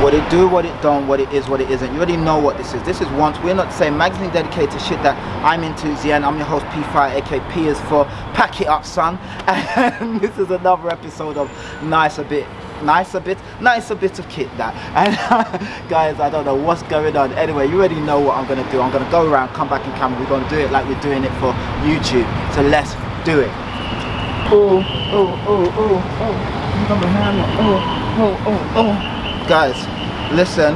What it do, what it don't, what it is, what it isn't. You already know what this is. This is once. We're not saying magazine dedicated to shit that I'm into. Zien. I'm your host P Fire, aka P is for pack it up, son. And this is another episode of nicer bit of kit that. And guys, I don't know what's going on. Anyway, you already know what I'm gonna do. I'm gonna go around, come back in camera. We're gonna do it like we're doing it for YouTube. So let's do it. Oh, oh, oh, oh, oh. You got my hand. Oh, oh, oh, oh. Guys, listen,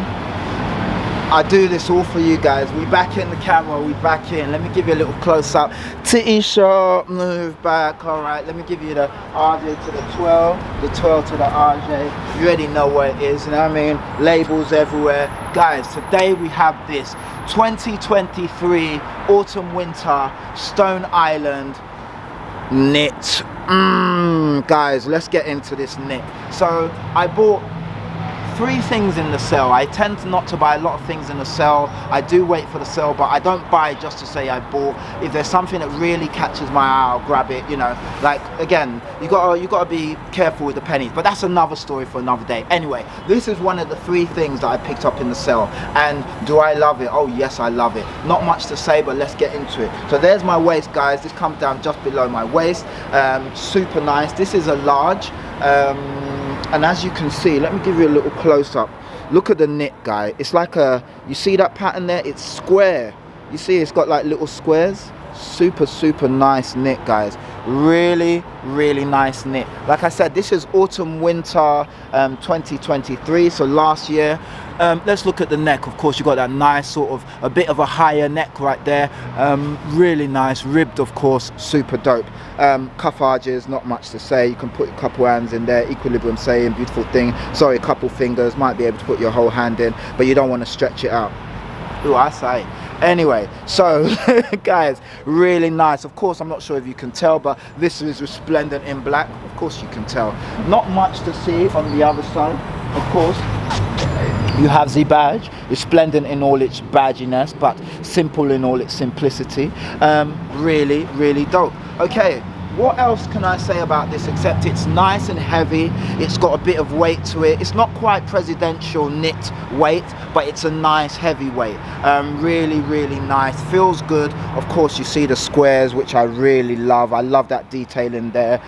I do this all for you guys. We back in the camera, we back in. Let me give you a little close up. Titty shot, move back. All right, let me give you the RJ to the 12, the 12 to the RJ. You already know what it is, you know what I mean? Labels everywhere. Guys, today we have this 2023 autumn winter Stone Island knit. Guys, let's get into this knit. So I bought 3 things in the sale. I tend not to buy a lot of things in the sale. I do wait for the sale, but I don't buy just to say I bought. If there's something that really catches my eye, I'll grab it, you know. Like, again, you gotta be careful with the pennies, but that's another story for another day. Anyway, this is one of the 3 things that I picked up in the sale. And do I love it? Oh yes, I love it. Not much to say, but let's get into it. So there's my waist, guys. This comes down just below my waist. Super nice. This is a large. And as you can see, let me give you a little close-up. Look at the knit, guy. It's like you see that pattern there? It's square. You see it's got like little squares. Super nice knit, guys. Really nice knit. Like I said, this is autumn winter 2023, so last year. Let's look at the neck. Of course, you got that nice sort of a bit of a higher neck right there. Really nice, ribbed, of course, super dope. Cuff arches, not much to say. You can put a couple hands in there. Equilibrium saying, beautiful thing. Sorry, a couple fingers, might be able to put your whole hand in, but you don't want to stretch it out. Ooh, I say. Anyway, so guys, really nice. Of course, I'm not sure if you can tell, but this is resplendent in black. Of course you can tell. Not much to see on the other side. Of course, you have the badge, resplendent in all its badginess, but simple in all its simplicity. Really dope. Okay, what else can I say about this except it's nice and heavy. It's got a bit of weight to it. It's not quite presidential knit weight, but it's a nice heavy weight. Really nice. Feels good. Of course, you see the squares, which I really love. I love that detail in there.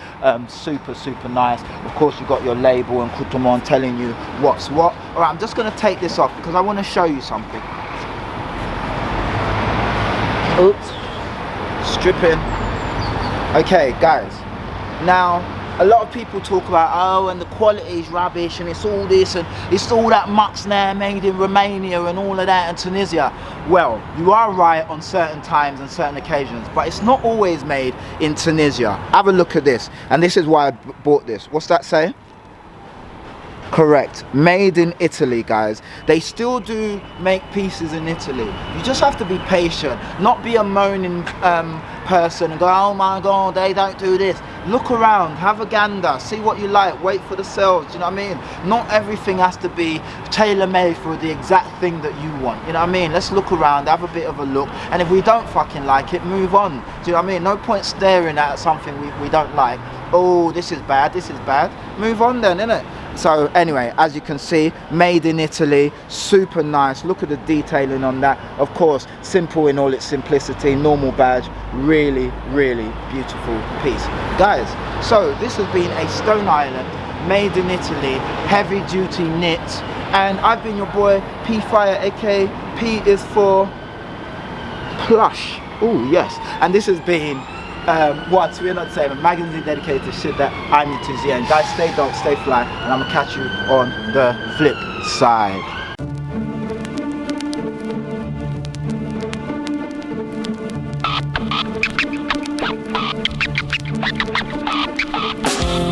Super nice. Of course, you got your label and coutumon telling you what's what. All right, I'm just going to take this off because I want to show you something. Oops. Stripping. Okay, guys, now a lot of people talk about, oh, and the quality is rubbish and it's all this and it's all that muck's now made in Romania and all of that and Tunisia. Well, you are right on certain times and certain occasions, but it's not always made in Tunisia. Have a look at this, and this is why I bought this. What's that say? Correct, made in Italy, guys. They still do make pieces in Italy. You just have to be patient, not be a moaning person and go, oh my god, they don't do this. Look around, have a gander, see what you like, wait for the sales. You know what I mean? Not everything has to be tailor-made for the exact thing that you want. You know what I mean? Let's look around, have a bit of a look, and if we don't fucking like it, move on. Do you know what I mean? No point staring at something we don't like. Oh, this is bad, move on then, innit? So anyway, as you can see, made in Italy, super nice. Look at the detailing on that. Of course, simple in all its simplicity, normal badge, really beautiful piece. Guys, so this has been a Stone Island, made in Italy, heavy duty knit, and I've been your boy P Fire, aka P is for plush. Oh yes, and this has been what we're not saying, a magazine dedicated to shit that I'm into. And guys, stay dope, stay fly, and I'm gonna catch you on the flip side.